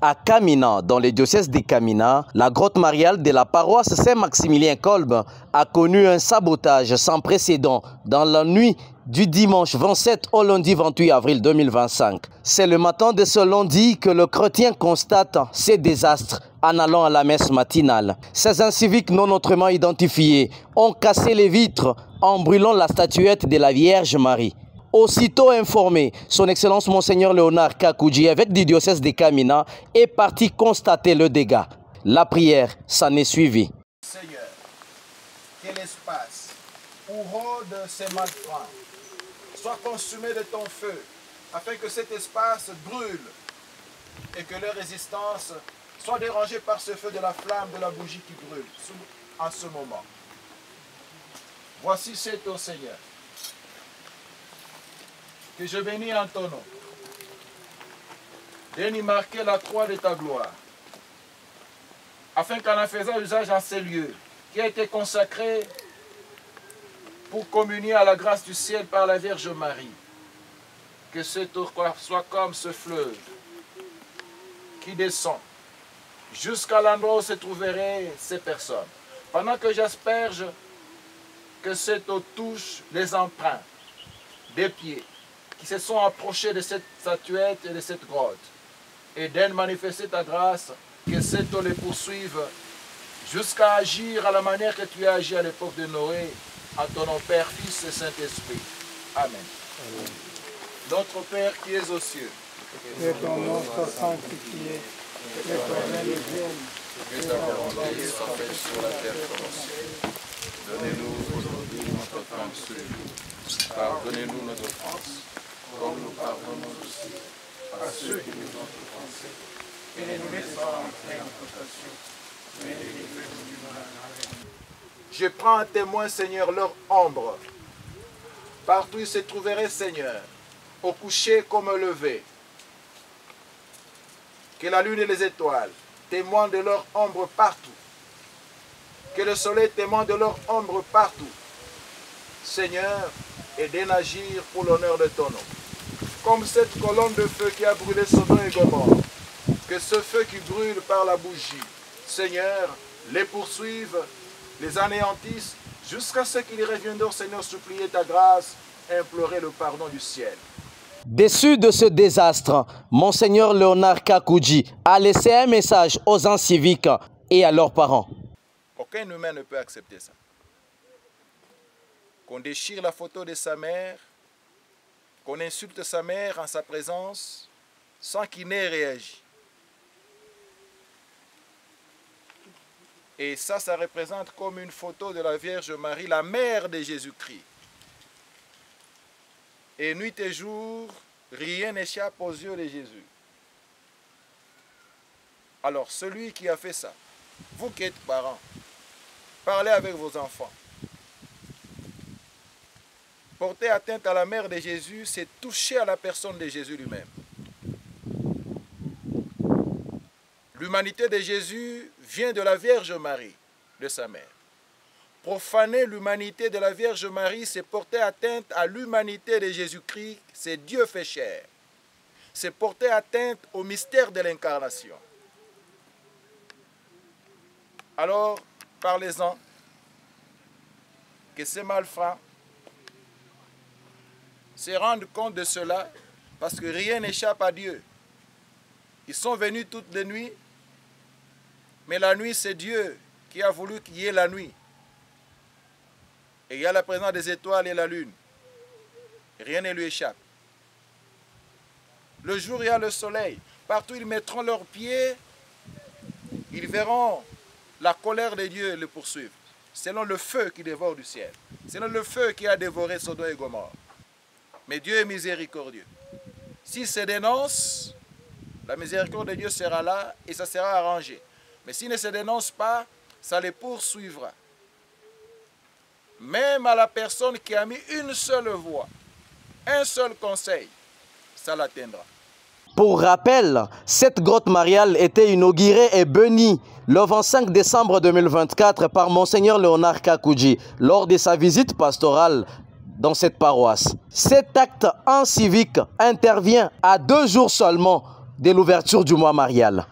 À Kamina, dans le diocèse de Kamina, la grotte mariale de la paroisse Saint-Maximilien-Kolbe a connu un sabotage sans précédent dans la nuit du dimanche 27 au lundi 28 avril 2025. C'est le matin de ce lundi que le chrétien constate ces désastres en allant à la messe matinale. Ces inciviques non autrement identifiés ont cassé les vitres en brûlant la statuette de la Vierge Marie. Aussitôt informé, son Excellence Monseigneur Léonard Kakouji, évêque du diocèse de Kamina, est parti constater le dégât. La prière s'en est suivie. Seigneur, que l'espace où rôdent ces malfrats soit consumé de ton feu, afin que cet espace brûle et que leur résistance soit dérangée par ce feu de la flamme de la bougie qui brûle en ce moment. Voici c'est ton Seigneur, que je bénis en ton nom. Viens y marquer la croix de ta gloire, afin qu'en faisant usage en ces lieux, qui a été consacré pour communier à la grâce du ciel par la Vierge Marie, que cette eau soit comme ce fleuve qui descend jusqu'à l'endroit où se trouveraient ces personnes. Pendant que j'asperge, que cette eau touche les empreintes des pieds qui se sont approchés de cette statuette et de cette grotte, et d'aide manifester ta grâce, que cette eau les poursuive jusqu'à agir à la manière que tu as agi à l'époque de Noé, en ton nom Père, Fils et Saint-Esprit. Amen. Amen. Notre Père qui es aux cieux, que ton nom soit sanctifié, que ton règne vienne, que ta volonté soit faite sur la terre comme au ciel. Donnez-nous aujourd'hui notre pain de ce jour. Pardonnez-nous nos offenses, comme nous pardonnons aussi à ceux qui nous ont offensés. Et ne nous laisse pas entrer en tentation, mais délivre-nous du mal. Amen. Je prends à témoin, Seigneur, leur ombre. Partout ils se trouveraient, Seigneur, au coucher comme au lever. Que la lune et les étoiles témoignent de leur ombre partout. Que le soleil témoigne de leur ombre partout. Seigneur, aidez d'agir pour l'honneur de ton nom. Comme cette colonne de feu qui a brûlé Sodome et Gomorrhe, que ce feu qui brûle par la bougie, Seigneur, les poursuive, les anéantisse, jusqu'à ce qu'ils reviendront, Seigneur, supplier ta grâce, implorer le pardon du ciel. Déçu de ce désastre, Monseigneur Léonard Kakouji a laissé un message aux inciviques et à leurs parents. Aucun humain ne peut accepter ça. Qu'on déchire la photo de sa mère, qu'on insulte sa mère en sa présence, sans qu'il n'ait réagi. Et ça représente comme une photo de la Vierge Marie, la mère de Jésus-Christ. Et nuit et jour, rien n'échappe aux yeux de Jésus. Alors, celui qui a fait ça, vous qui êtes parents, parlez avec vos enfants. Porter atteinte à la mère de Jésus, c'est toucher à la personne de Jésus lui-même. L'humanité de Jésus vient de la Vierge Marie, de sa mère. Profaner l'humanité de la Vierge Marie, c'est porter atteinte à l'humanité de Jésus-Christ, c'est Dieu fait chair. C'est porter atteinte au mystère de l'incarnation. Alors, parlez-en, que ces malfrats se rendent compte de cela, parce que rien n'échappe à Dieu. Ils sont venus toutes les nuits, mais la nuit, c'est Dieu qui a voulu qu'il y ait la nuit. Et il y a la présence des étoiles et la lune. Rien ne lui échappe. Le jour, il y a le soleil. Partout, ils mettront leurs pieds. Ils verront la colère de Dieu les poursuivre. Selon le feu qui dévore du ciel. Selon le feu qui a dévoré Sodome et Gomorrhe. Mais Dieu est miséricordieux. S'il se dénonce, la miséricorde de Dieu sera là et ça sera arrangé. Mais s'il ne se dénonce pas, ça les poursuivra. Même à la personne qui a mis une seule voix, un seul conseil, ça l'atteindra. Pour rappel, cette grotte mariale était inaugurée et bénie le 25 décembre 2024 par Monseigneur Léonard Kakouji lors de sa visite pastorale dans cette paroisse. Cet acte incivique intervient à 2 jours seulement de l'ouverture du mois marial.